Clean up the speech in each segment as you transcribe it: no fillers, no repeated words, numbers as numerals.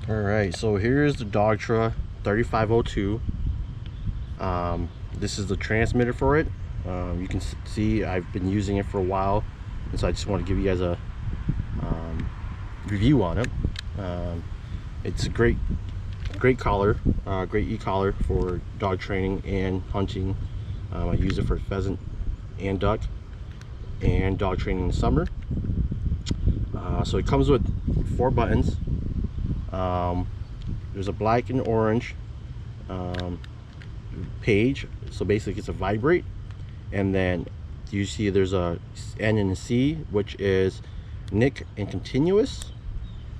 Alright, so here's the Dogtra 3502. This is the transmitter for it. You can see I've been using it for a while, and so I just want to give you guys a review on it. It's a great collar, great e-collar for dog training and hunting. I use it for pheasant and duck and dog training in the summer. So it comes with 4 buttons. There's a black and orange page, so basically it's a vibrate, and then you see there's a N and a C, which is nick and continuous,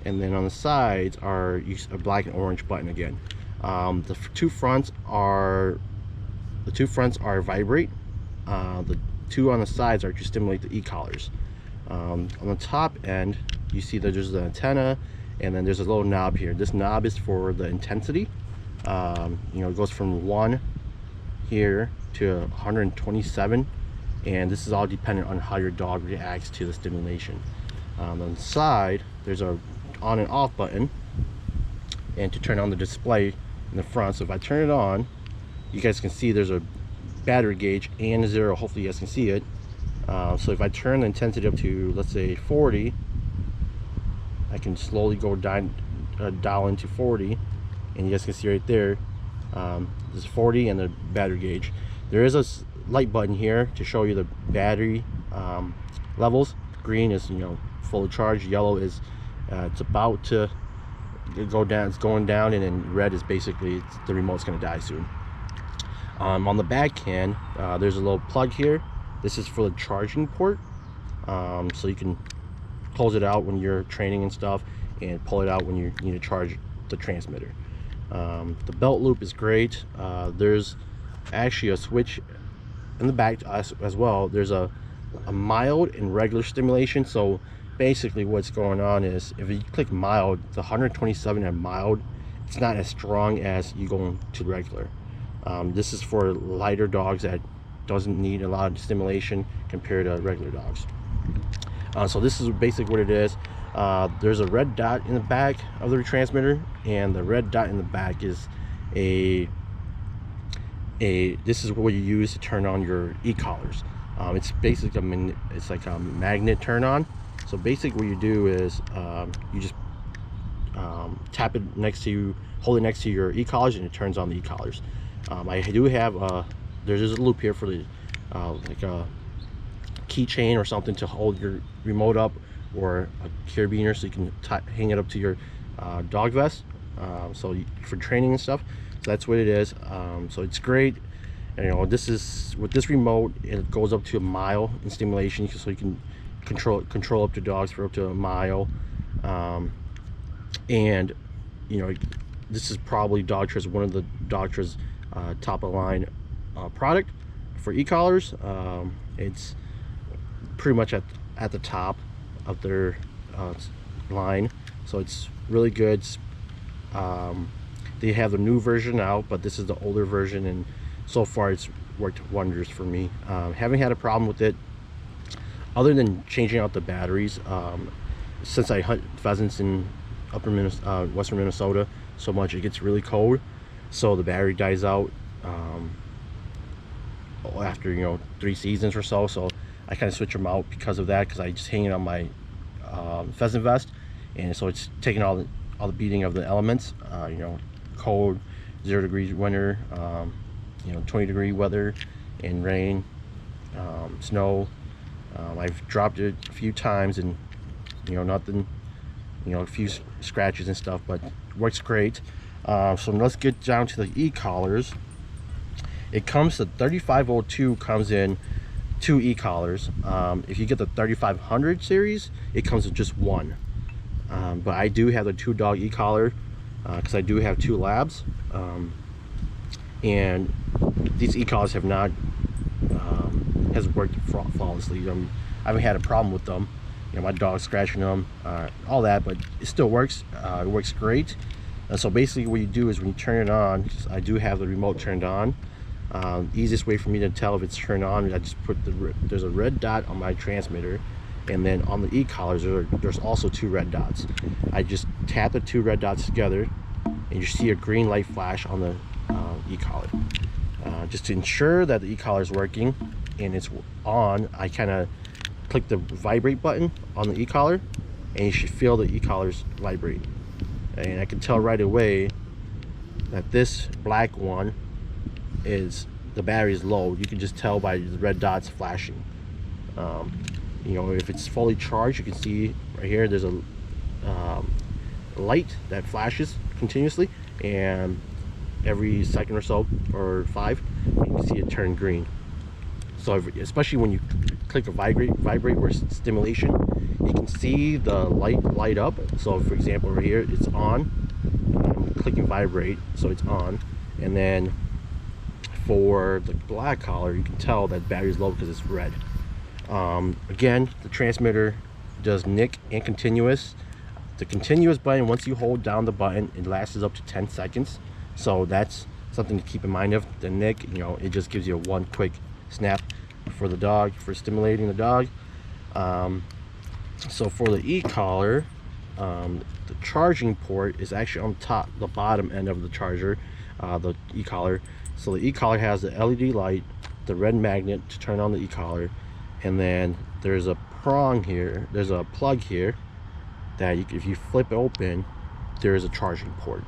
and then on the sides are a black and orange button again. The two fronts are vibrate. The two on the sides are to stimulate the e-collars. On the top end you see that there's the antenna, and then there's a little knob here. This knob is for the intensity. It goes from 1 here to 127, and this is all dependent on how your dog reacts to the stimulation. On the side there's a on and off button, and to turn on the display in the front. So if I turn it on, you guys can see there's a battery gauge and a 0. Hopefully you guys can see it. So if I turn the intensity up to, let's say, 40, I can slowly go down, dial into 40, and you guys can see right there, this is 40 and the battery gauge. There is a light button here to show you the battery levels. Green is full of charge, yellow is it's about to go down, it's going down, and then red is basically the remote's going to die soon. On the back hand, there's a little plug here. This is for the charging port, so you can close it out when you're training and stuff, and pull it out when you need to charge the transmitter. The belt loop is great. There's actually a switch in the back as well. There's a mild and regular stimulation. So basically what's going on is, if you click mild, the 127 and mild, it's not as strong as you going to regular. This is for lighter dogs that doesn't need a lot of stimulation compared to regular dogs. So this is basically what it is. There's a red dot in the back of the transmitter, and the red dot in the back is this is what you use to turn on your e-collars. It's basically it's like a magnet turn on. So basically what you do is you just tap it hold it next to your e-collars, and it turns on the e-collars. I do have there's a loop here for the like a keychain or something to hold your remote up, or a carabiner, so you can hang it up to your dog vest, for training and stuff. So that's what it is. So it's great. And, this is with this remote, it goes up to a mile in stimulation, so you can control up to dogs for up to a mile. And this is probably Dogtra's, one of the Dogtra's top of line product for e-collars. It's pretty much at the top of their line, so it's really good. They have the new version out, but this is the older version, and so far it's worked wonders for me. Haven't had a problem with it, other than changing out the batteries. Since I hunt pheasants in western Minnesota so much, it gets really cold, so the battery dies out after 3 seasons or so. So I kind of switch them out because of that, because I just hang it on my pheasant vest, and so it's taking all the beating of the elements. Cold, 0 degrees winter, 20-degree weather and rain, snow. I've dropped it a few times, and nothing, a few scratches and stuff, but it works great. So let's get down to the e-collars. It comes to 3502 comes in 2 e-collars. If you get the 3500 series, it comes with just 1. But I do have the 2-dog e-collar because I do have 2 labs, and these e-collars have not has worked flawlessly. I haven't had a problem with them. My dog's scratching them, all that, but it still works. It works great. So basically what you do is, when you turn it on, I do have the remote turned on. Easiest way for me to tell if it's turned on is I just put there's a red dot on my transmitter, and then on the e-collars there's also 2 red dots. I just tap the 2 red dots together and you see a green light flash on the e-collar. Just to ensure that the e-collar is working and it's on, I kind of click the vibrate button on the e-collar, and you should feel the e-collars vibrate. And I can tell right away that this black one is, the battery is low. You can just tell by the red dots flashing. You know, if it's fully charged, you can see right here there's a light that flashes continuously, and every second or so, or 5, you can see it turn green. So especially when you click a vibrate or stimulation, you can see the light up. So for example, right here it's on, I'm clicking vibrate, so it's on. And then for the black collar, you can tell that battery is low because it's red. Again, the transmitter does NIC and continuous. The continuous button, once you hold down the button, it lasts up to 10 seconds. So that's something to keep in mind. Of the NIC, you know, it just gives you a one quick snap for the dog, for stimulating the dog. So for the e-collar, the charging port is actually on top, the bottom end of the charger, the e-collar. So the e-collar has the LED light, the red magnet to turn on the e-collar, and then there's a prong here, there's a plug here that if you flip open, there is a charging port.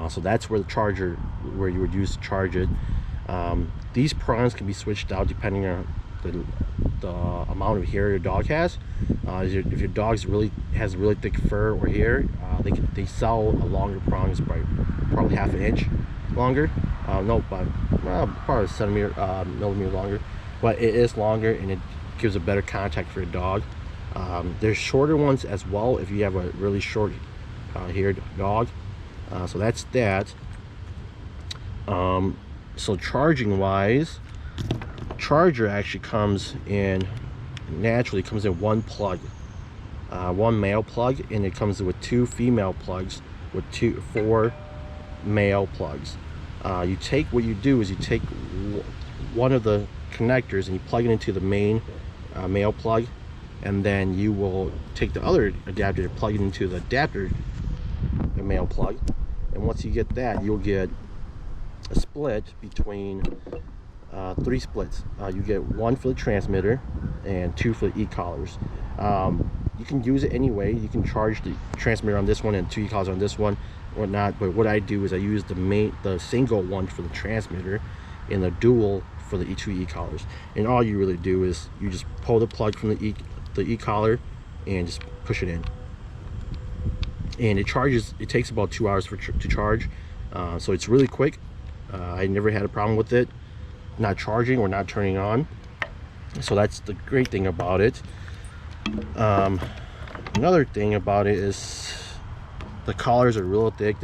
So that's where the charger, where you would use to charge it. These prongs can be switched out depending on the amount of hair your dog has. If your dog has really thick fur or hair, they sell a longer prongs by probably half an inch longer. No, but probably a centimeter, millimeter longer. But it is longer and it gives a better contact for your dog. There's shorter ones as well if you have a really short haired dog. So that's that. So charging wise, charger actually comes in, naturally comes in one plug, one male plug, and it comes with 2 female plugs with 4 male plugs. What you do is you take one of the connectors and you plug it into the main male plug, and then you will take the other adapter and plug it into the adapter, the male plug. And once you get that, you'll get a split between 3 splits. You get 1 for the transmitter and 2 for the e-collars. You can use it anyway. You can charge the transmitter on this one and 2 e-collars on this one or not. But what I do is I use the single one for the transmitter and the dual for the 2 e-collars. And all you really do is you just pull the plug from the e-collar and just push it in. And it charges, it takes about 2 hours to charge. So it's really quick. I never had a problem with it not charging or not turning on. So that's the great thing about it. Another thing about it is the collars are real thick.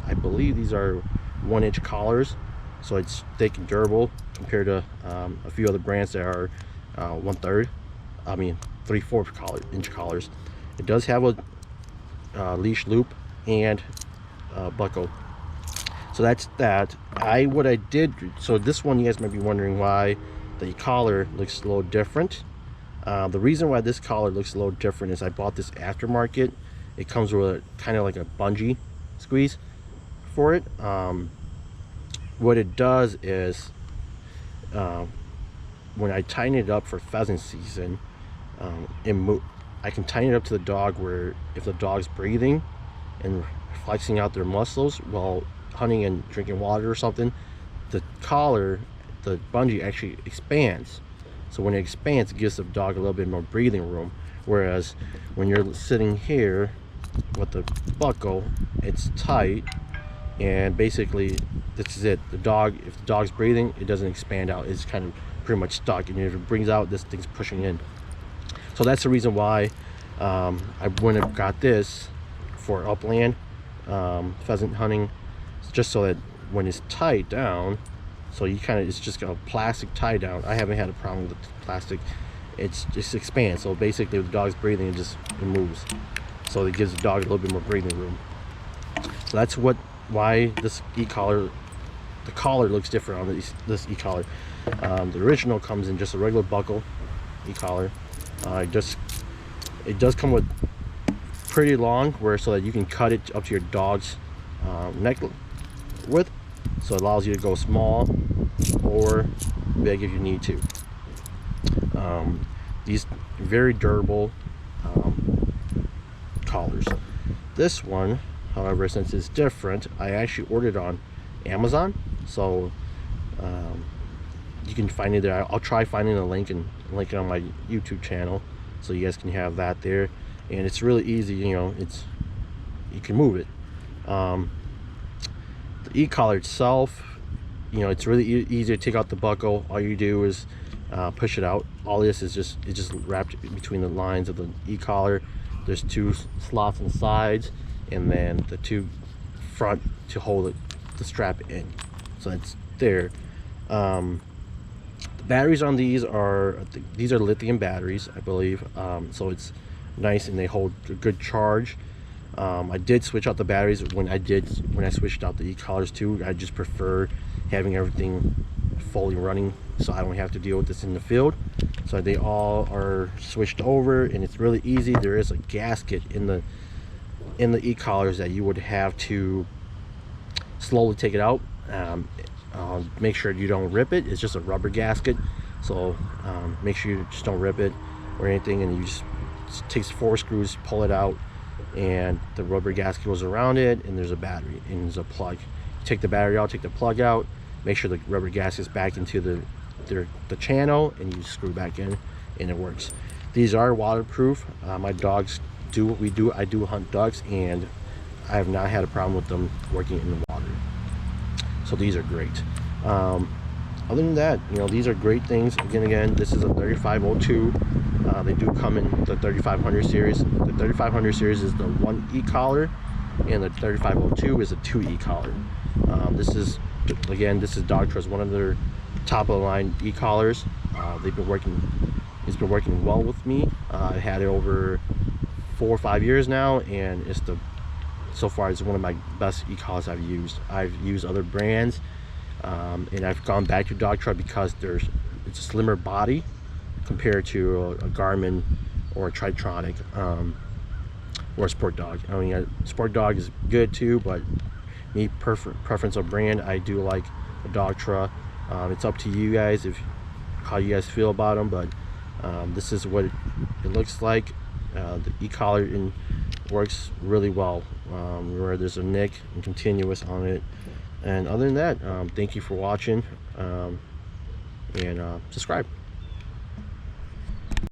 I believe these are 1-inch collars, so it's thick and durable compared to a few other brands that are 3/4-inch collars. It does have a leash loop and buckle. So that's that. So this one, you guys might be wondering why the collar looks a little different. The reason why this collar looks a little different is I bought this aftermarket. It comes with kind of like a bungee squeeze for it. What it does is when I tighten it up for pheasant season, I can tighten it up to the dog where if the dog's breathing and flexing out their muscles while hunting and drinking water or something, the collar, the bungee actually expands. So when it expands, it gives the dog a little bit more breathing room. Whereas when you're sitting here with the buckle, it's tight, and basically this is it. If the dog's breathing, it doesn't expand out. It's kind of pretty much stuck, and if it brings out, this thing's pushing in. So that's the reason why I went and got this for upland pheasant hunting, just so that when it's tied down, so it's just got a plastic tie down. I haven't had a problem with the plastic. It just expands. So basically, if the dog's breathing, it moves. So it gives the dog a little bit more breathing room. So that's why this e-collar, the collar looks different on this e-collar. The original comes in just a regular buckle e-collar, It does come with pretty long, where so that you can cut it up to your dog's neck width, so it allows you to go small or big if you need to. These very durable collars. This one, however, since it's different, I actually ordered on Amazon, so you can find it there. I'll try finding a link and link it on my YouTube channel, so you guys can have that there. And it's really easy, you know, you can move it. The e-collar itself, you know, it's really easy to take out the buckle. All you do is push it out. All this is just wrapped between the lines of the e-collar. There's 2 slots on the sides, and then the 2 front to hold the strap in, so it's there. The batteries on these are lithium batteries, I believe, so it's nice and they hold a good charge. I did switch out the batteries when I switched out the e-collars too. I just prefer having everything fully running, so I don't have to deal with this in the field. So they all are switched over, and it's really easy. There is a gasket in the e-collars that you would have to slowly take it out. Make sure you don't rip it. It's just a rubber gasket, so make sure you just don't rip it or anything, and you just takes 4 screws, pull it out, and the rubber gasket goes around it, and there's a battery and there's a plug. You take the battery out, take the plug out, make sure the rubber gasket's back into the channel, and you screw back in, and it works. These are waterproof. My dogs I do hunt ducks, and I have not had a problem with them working in the water, so these are great. Other than that, you know, these are great things. Again, this is a 3502. They do come in the 3500 series. The 3500 series is the 1 e-collar, and the 3502 is a 2 e-collar. This is Dogtra, one of their top of the line e-collars. It's been working well with me. I had it over 4 or 5 years now, and so far it's one of my best e-collars I've used. I've used other brands, and I've gone back to Dogtra because it's a slimmer body compared to a Garmin or a Tritronic, or a Sport Dog. I mean, a Sport Dog is good too, but me, preference of brand, I do like a Dogtra. It's up to you guys how you guys feel about them, but this is what it looks like. The e-collar works really well, where there's a nick and continuous on it. And other than that, thank you for watching, and subscribe.